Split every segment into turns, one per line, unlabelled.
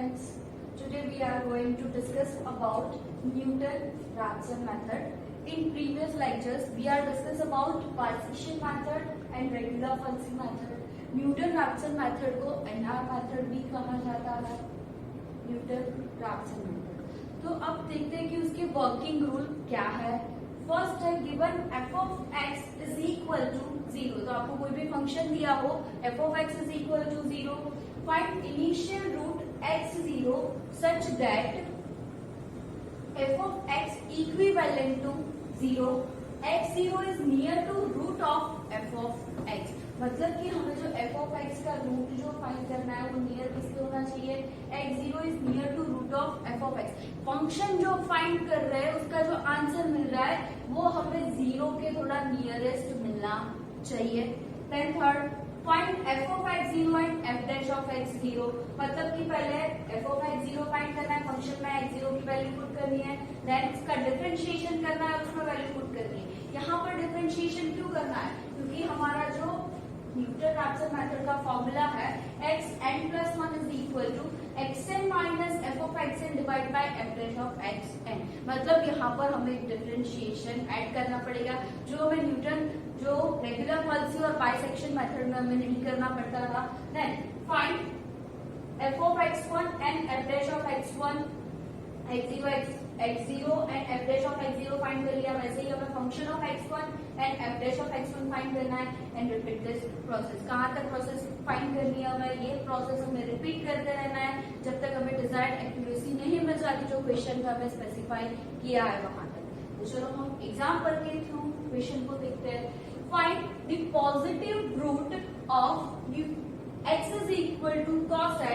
students. Today we are going to discuss about Newton-Raphson method. In previous lectures we are discuss about bisection method and regular pulsing method. Newton-Raphson method को NR method भी कहा जाता है. Newton-Raphson method. तो अब देखते हैं कि उसके वर्किंग रूल क्या है. फर्स्ट है given f of x is equal to 0. तो आपको कोई भी फंक्शन दिया हो f of x is equal to 0. Find initial root x0 such that f of x equivalent to 0. x0 is near to root of f of x. मतलब कि हमें जो f of x का रूट जो find करना है वो near किसके होना चाहिए. x0 is near to root of f of x. Function जो फाइंड कर रहे हैं उसका जो आंसर मिल रहा है वो हमें जीरो के थोड़ा नियरेस्ट मिलना चाहिए. Then third find f of x0 and f dash of x0. मतलब कि पहले f of x0 फाइंड करना है, फंक्शन में x0 की वैल्यू पुट करनी है, देन उसका डिफरेंशिएशन करना है, उसमें वैल्यू पुट करनी है. यहाँ पर डिफरेंशिएशन क्यों करना है? क्योंकि हमारा जो न्यूटन-रैप्सन मेथड का फॉर्मूला है xn+1 is equal to xn minus f of xn divided by f dash of xn. मतलब यहाँ पर हमें डिफरेंशिएशन ऐड करना पड़ेगा जो हमें न्यूटन जो रेगुलर पल्सिंग और बाइसेक्शन मेथड में हमें नहीं करना पड़ता था. Then find f of x1 and f dash of x1 x0 and f dash of x0 find कर लिया. वैसे ही हमें function of x1 and f dash of x1 find करना है एंड रिपीट दिस प्रोसेस. कहाँ तक प्रोसेस फाइंड करनी है हमें? ये प्रोसेस हमें रिपीट करते रहना है जब तक हमें डिजायर्ड एक्यूरेसी नहीं मिल जाती जो क्वेश्चन का हमें स्पेसिफाई किया है वहां तक. तो चलो हम एग्जांपल के थ्रू क्वेश्चन को देखते हैं. Find the positive root of x is equal to cos x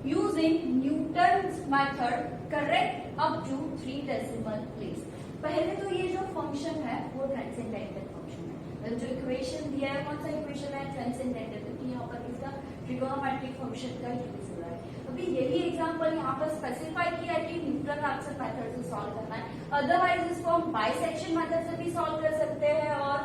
using Newton's method correct up to 3 decimal place. पहले तो ये जो फंक्शन है वो ट्रांसेंडेंटल फंक्शन है. जो इक्वेशन दिया है कौन सा इक्वेशन है? ट्रांसेंडेंटल. क्योंकि यहाँ पर इसका ट्रिगोनोमेट्रिक फंक्शन का यूज हो रहा है. अभी यही एग्जांपल यहाँ पर स्पेसिफाई किया है कि न्यूटन-रैप्सन मेथड से सॉल्व करना है. अदरवाइज इसको हम बाइसेक्शन मेथड से भी सॉल्व कर सकते हैं और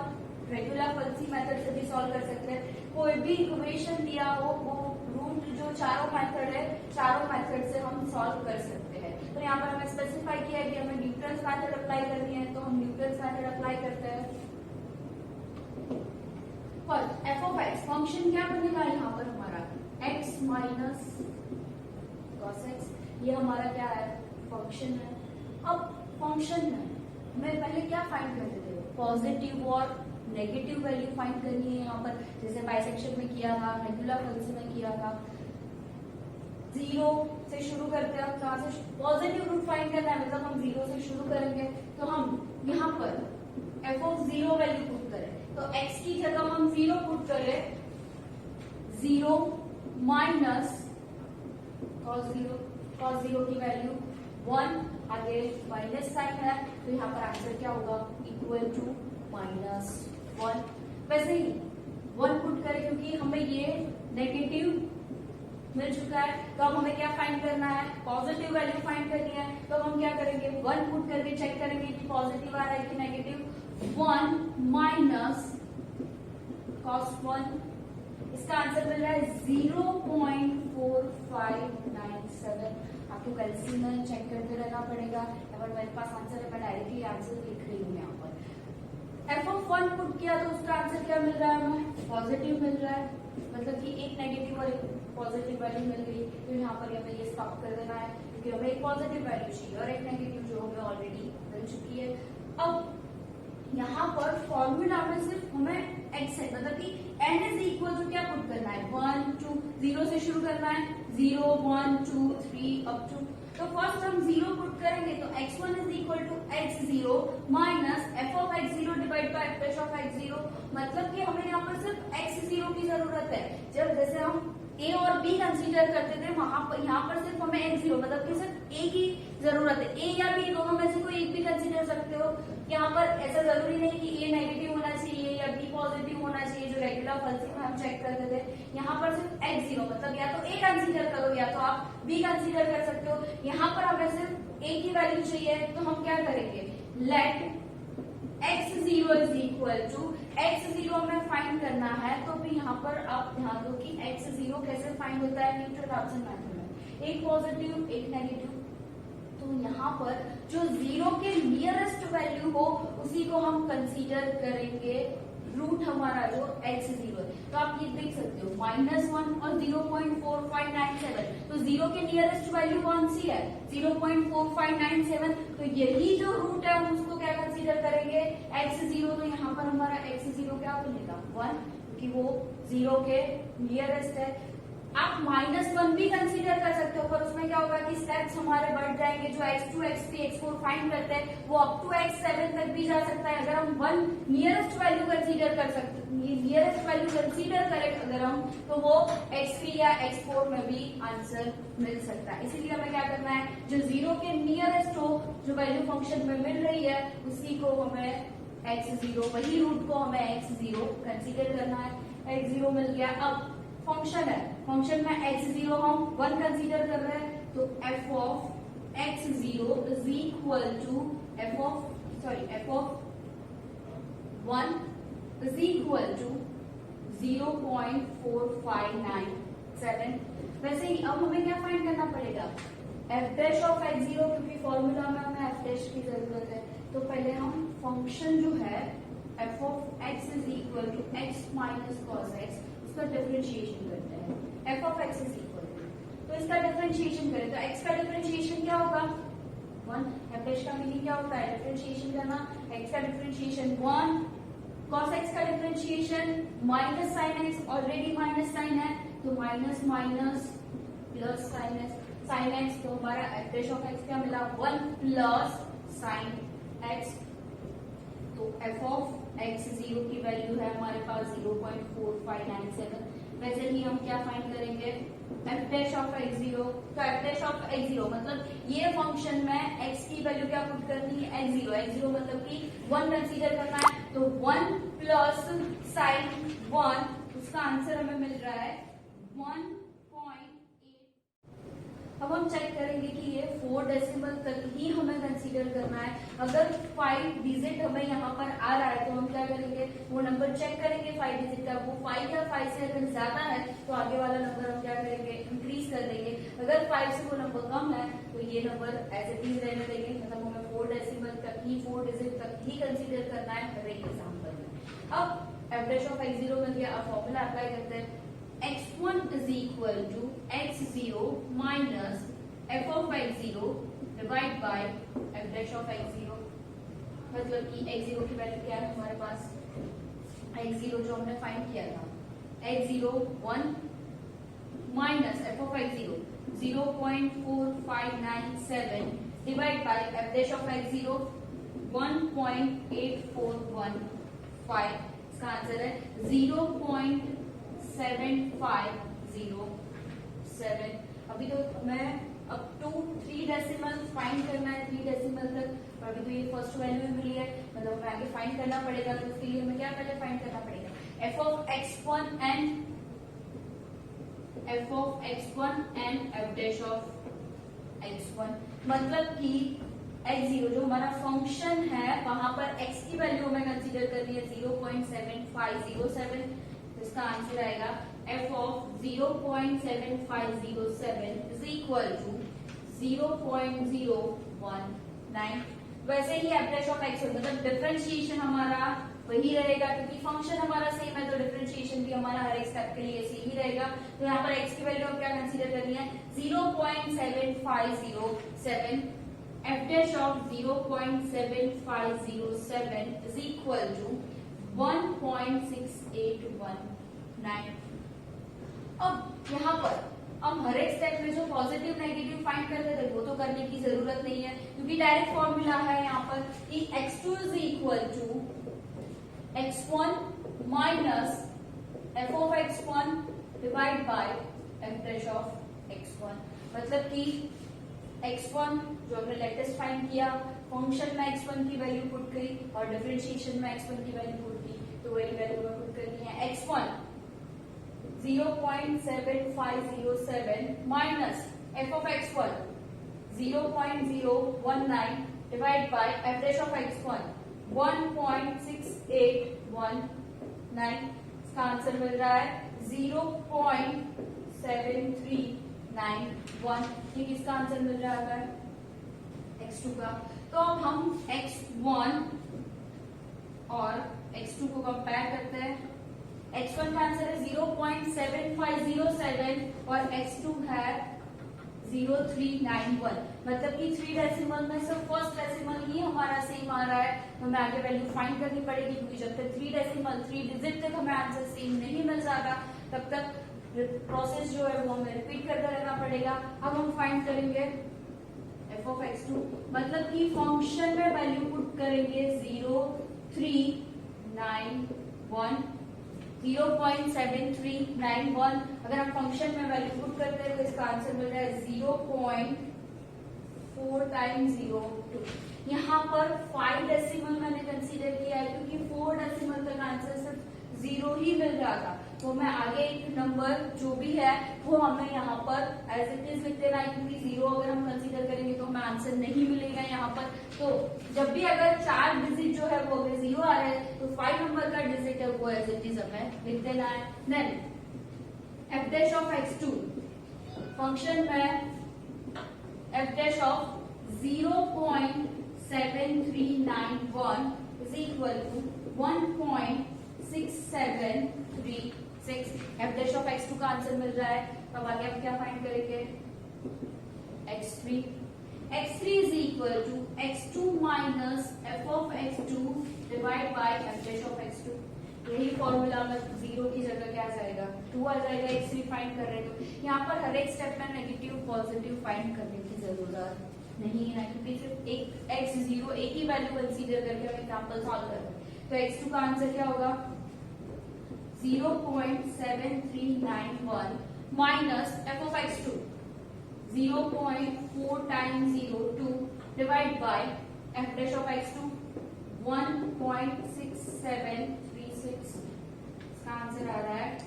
रेगुलर पल्सिंग मेथड से भी सॉल्व कर सकते हैं. कोई भी इक्वेशन दिया हो वो रूट जो चारों मेथड है चारों मेथड से हम सॉल्व कर सकते हैं. तो यहाँ पर हमें स्पेसिफाई किया है कि हमें न्यूटन्स मेथड अप्लाई करनी है तो हम न्यूटन्स मेथड अप्लाई करते हैं. First f of x function क्या बनेगा यहाँ पर हमारा x माइनस cos x. ये हमारा क्या है? फंक्शन है. अब फंक्शन में हमें पहले क्या फाइंड करते थे? पॉजिटिव और नेगेटिव वैल्यू फाइंड करनी है. यहाँ पर जैसे बाइसेक्शन में किया था, रेगुलर पल्सिंग में किया था. जीरो से शुरू करते हैं. कहाँ से? पॉजिटिव रूट फाइंड करना है मतलब हम जीरो से शुरू करेंगे. तो हम यहाँ पर f of 0 वैल्यू पुट करें तो x की जगह हम 0 पुट करें. 0 माइनस cos 0 की वैल्यू 1. आगे माइनस साइन है तो यहाँ पर आंसर क्या होगा? Equal to -1. वैसे ही 1 पुट करें क्योंकि हमें ये नेगेटिव मिल चुका है तो अब हमें क्या फाइंड करना है? पॉजिटिव वैल्यू फाइंड करनी है. तो हम क्या करेंगे? 1 पुट करके चेक करेंगे कि पॉजिटिव आ रहा है कि नेगेटिव. 1 minus cos 1. इसका आंसर मिल रहा है 0.4597. आपको कैलसी में चेक करते रहना पड़ेगा. अगर मेरे पास आंसर है मैं डायरेक्टली आंसर लिख रही हूँ. यहाँ पर f of 1 पुट किया तो उसका आंसर क्या मिल रहा है हमें? पॉजिटिव मिल रहा है. मतलब कि एक नेगेटिव और एक पॉजिटिव वैल्यू मिल गई. तो यहाँ पर हमें ये स्टॉप कर देना है क्योंकि हमें एक पॉजिटिव वैल्यू चाहिए और एक नेगेटिव जो हमें ऑलरेडी मिल चुकी है. अब यहाँ पर फॉर्मूला में सिर्फ हमें x है मतलब कि n इज इक्वल टू क्या पुट करना है? 1 2 0 से शुरू करना है. 0 1 2 3 अप टू. तो फर्स्ट हम 0 पुट करेंगे तो x1 is equal to x0 minus f of x0 divide by f dash of x0. मतलब कि हमें यहाँ पर सिर्फ x0 की जरूरत है. जब जैसे हम a और b कंसीडर करते थे वहां पर यहाँ पर सिर्फ हमें x0 मतलब कि सिर्फ a की जरूरत है. a या b दोनों में से कोई एक भी कंसीडर सकते हो. यहाँ पर ऐसा जरूरी नहीं कि a नेगेटिव होना चाहिए या b पॉजिटिव होना चाहिए जो रेगुलर पल्सिंग में हम चेक करते थे. यहाँ पर सिर्फ x0 मतलब या तो a कंसीडर करो या तो आप b कंसीडर कर सकते हो. यहाँ पर हमें सिर्फ a की वैल्यू चाहिए तो हम क्या करेंगे? Late x0 is equal to x0 में फाइंड करना है. तो भी यहाँ पर आप ध्यान दो कि x0 कैसे फाइंड होता है न्यूटन-रैप्सन मेथड में. एक पॉजिटिव एक नेगेटिव। तो यहाँ पर जो जीरो के नियरेस्ट वैल्यू हो उसी को हम कंसीडर करेंगे रूट हमारा जो x0 है। तो आप ये देख सकते हो -1 और 0.4597, तो जीरो के नियरेस्ट वैल्यू कौन सी है 0.4597, तो यही जो रूट है हम उसको क्या कंसीडर करेंगे x0। तो यहाँ पर हमारा x0 क्या बनेगा 1, क्योंकि वो जीरो के नियरेस्ट है। आप -1 भी कंसीडर कर सकते हो, पर उसमें क्या होगा कि स्टेप्स हमारे बढ़ जाएंगे। जो x2, x3, x4 फाइंड करते हैं वो अप टू x7 तक भी जा सकता है। अगर हम 1 नियरेस्ट वैल्यू कंसीडर कर सकते, नियरेस्ट वैल्यू कंसीडर करें अगर हम, तो वो x3 या x4 में भी आंसर मिल सकता है। इसीलिए हमें क्या करना है, जो जीरो के नियरेस्ट हो, जो वैल्यू फंक्शन में मिल रही है उसी को हमें x0, वही रूट को हमें x0 कंसीडर करना है। x0 मिल गया। अब फंक्शन है, फंक्शन में x0 हम 1 कंसीडर कर रहे हैं, तो f of x0 is equal to f of 1 is equal to 0.4597। वैसे ही अब हमें क्या फाइंड करना पड़ेगा f dash of x0, क्योंकि फॉर्मूला में हमें f dash की जरूरत है। तो पहले हम फंक्शन जो है f of x is equal to x minus cos x, इसका डिफरेंशिएशन करते हैं। f of x is equal to, तो इसका डिफरेंशिएशन करें तो x का डिफरेंशिएशन क्या होगा 1। f dash का मीनिंग क्या होता है डिफरेंशिएशन करना। x का डिफरेंशिएशन 1, cos x का differentiation minus sine x, already minus sine है तो minus minus plus sine x, तो हमारा f dash of x क्या मिला 1 प्लस साइन x। तो f of x0 की वैल्यू है हमारे पास 0.4597। वैसे ही हम क्या फाइंड करेंगे f dash of x0, तो f dash of x0 मतलब ये फंक्शन में x की वैल्यू क्या पुट करनी है x0 मतलब कि 1 कंसीडर करना है, तो 1 प्लस साइन 1, उसका आंसर हमें मिल रहा है 1.8। अब हम चेक करेंगे कि ये 4 डेसिमल तक ही हमें कंसीडर करना है। अगर 5 डिजिट हमें यहाँ पर आ रहा है तो हम क्या करेंगे, वो नंबर चेक करेंगे 5 डिजिट का, वो 5 या 5 से अगर ज्यादा है तो आगे वाला नंबर हम क्या करेंगे इंक्रीज कर देंगे। अगर 5 से वो नंबर कम है तो ये नंबर एज इट इज रहने देंगे, मतलब हमें 4 डेसिमल तक ही 4 डिजिट तक ही कंसीडर करना है हर एक एग्जाम्पल में। अब f dash of x0 मिल गया। अब फॉर्मूला अप्लाई करते हैं, x1 is equal to x0 minus f of x0 divide by f dash of x0, मतलब कि x0 की वैल्यू क्या है हमारे पास, x0 जो हमने फाइंड किया था x0 1 minus f of x0 0.4597 divide by f dash of x0 1.8415, इसका आंसर है 0.7507। अभी तो मैं अब टू 3 डेसिमल फाइंड करना है, 3 डेसिमल तक। अभी तो ये फर्स्ट वैल्यू मिली है, मतलब हमें आगे फाइंड करना पड़ेगा। तो उसके लिए हमें क्या पहले फाइंड करना पड़ेगा f of x1 and f dash of x1, मतलब कि x0 जो हमारा फंक्शन है वहां पर x की वैल्यू हमें कंसीडर करनी है 0.7507, तो इसका आंसर आएगा f of 0.7507 is equal to 0.019। वैसे ही f dash of x मतलब डिफरेंशिएशन हमारा वही रहेगा, क्योंकि फंक्शन हमारा सेम है तो डिफरेंशिएशन भी हमारा हर एक स्टेप के लिए सेम ही रहेगा। तो यहाँ पर x की वैल्यू हम क्या कंसीडर करनी है 0.7507, f dash of 0.7507 is equal to 1.6819। अब यहाँ पर हम हर एक स्टेप में जो पॉजिटिव नेगेटिव फाइंड करते थे वो तो करने की जरूरत नहीं है, क्योंकि डायरेक्ट फॉर्मूला है यहाँ पर कि x2 is equal to x1 minus f of x1 divide by f dash of x1, मतलब कि x1 जो हमने लेटेस्ट फाइंड किया, फंक्शन में x1 की वैल्यू पुट करी और डिफरेंशिएशन में x1 की वैल्यू पुट की, तो वही वैल्यू में पुट करनी है x1 0.7507 minus f of x1 0.019 divide by f dash of x1 1.6819, इसका आंसर मिल रहा है 0.7391। 1, ये किसका आंसर मिल रहा है x2 का। तो अब हम x1 और x2 को कंपेयर करते हैं। x1 का आंसर है 0.7507 और x2 है 0391, मतलब कि 3 डेसिमल में से फर्स्ट डेसिमल ही हमारा सेम आ रहा है। तो हमें आगे वैल्यू फाइंड करनी पड़ेगी, क्योंकि जब तक 3 डेसिमल 3 डिजिट तक हमें आंसर सेम नहीं मिल जाता तब तक प्रोसेस जो है वो हमें रिपीट करते रहना पड़ेगा। अब हम फाइंड करेंगे f of x2, मतलब कि फंक्शन में वैल्यू पुट करेंगे 0.7391। अगर हम फंक्शन में वैल्यू पुट करते हैं तो इसका आंसर मिल रहा है 0.4 टाइम्स 02। यहाँ पर 5 डेसिमल मैंने कंसीडर किया है, क्योंकि 4 डेसिमल तक आंसर सिर्फ 0 ही मिल रहा था। तो मैं आगे एक नंबर जो भी है वो हमें यहाँ पर एज इट इज लिख देना है, क्योंकि 0 अगर हम कंसीडर करेंगे तो हमें आंसर नहीं मिलेगा यहाँ पर। तो जब भी अगर 4 डिजिट जो है वो अगर 0 आ रहे हैं तो 5 नंबर का डिजिट है वो एज इट इज हमें लिख देना है। Then f dash of x2, function में f dash of 0.7391 is equal to 1.6736। f dash of x2 का आंसर मिल रहा है। तब आगे हम क्या फाइंड करेंगे x3 is equal to x2 minus f of x2 divide by f dash of x2। यही फॉर्मूला में 0 की जगह क्या आ जाएगा 2 आ जाएगा। x3 फाइंड कर रहे हैं तो यहाँ पर हर एक स्टेप में नेगेटिव पॉजिटिव फाइंड करने की जरूरत नहीं है, क्योंकि सिर्फ एक x0 एक ही वैल्यू कंसीडर करके हम एग्जांपल सॉल्व कर रहे हैं। तो x2 का आंसर क्या होगा 0.7391 minus f of x2 0.4 times 02 divide by f dash of x2 1.6736। इसका आंसर आ रहा है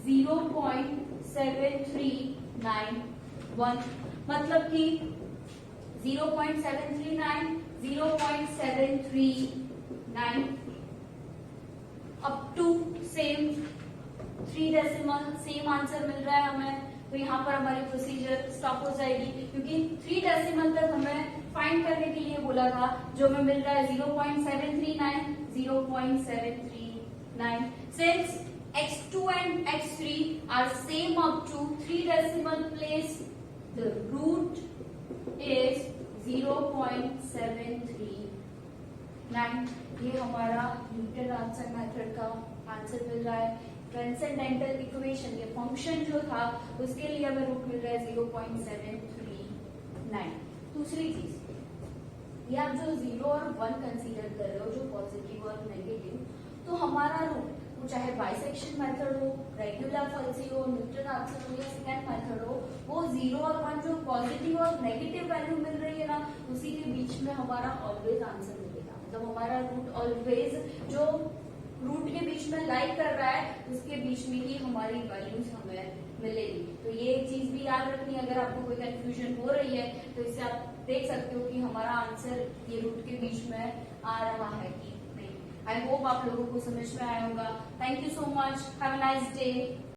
0.7391, मतलब कि 0.739 0.739 up to same 3 decimal same answer मिल रहा है हमें। तो यहाँ पर हमारी प्रोसीजर स्टॉप हो जाएगी, क्योंकि 3 डेसिमल तक हमें फाइंड करने के लिए बोला था, जो हमें मिल रहा है 0.739। Since x2 and x3 are same up to 3 decimal place, the root is 0.739। ये हमारा न्यूटन राफसन मेथड का आंसर मिल रहा है। ट्रांसेंडेंटल इक्वेशन ये फंक्शन जो था उसके लिए हमें रूट मिल रहा है 0.739। दूसरी चीज, ये आप जो 0 और 1 कंसीडर कर रहे हो, जो पॉजिटिव और नेगेटिव, तो हमारा रूट वो चाहे बाइसेक्शन मेथड हो, रेगुलर फॉल्सी हो, न्यूटन राफसन हो या सेकंड मेथड हो, वो 0 और 1 जो पॉजिटिव और नेगेटिव वैल्यू मिल रही है ना, उसी के बीच में हमारा ऑलवेज आंसर मिलेगा। मतलब हमारा रूट ऑलवेज जो रूट के बीच में लाइक कर रहा है उसके बीच में ही हमारी वैल्यूज हमें मिलेगी। तो ये एक चीज भी याद रखनी है, अगर आपको कोई कंफ्यूजन हो रही है तो इससे आप देख सकते हो कि हमारा आंसर ये रूट के बीच में आ रहा है कि नहीं। आई होप आप लोगों को समझ में आया होगा। Thank you so much, have a nice day.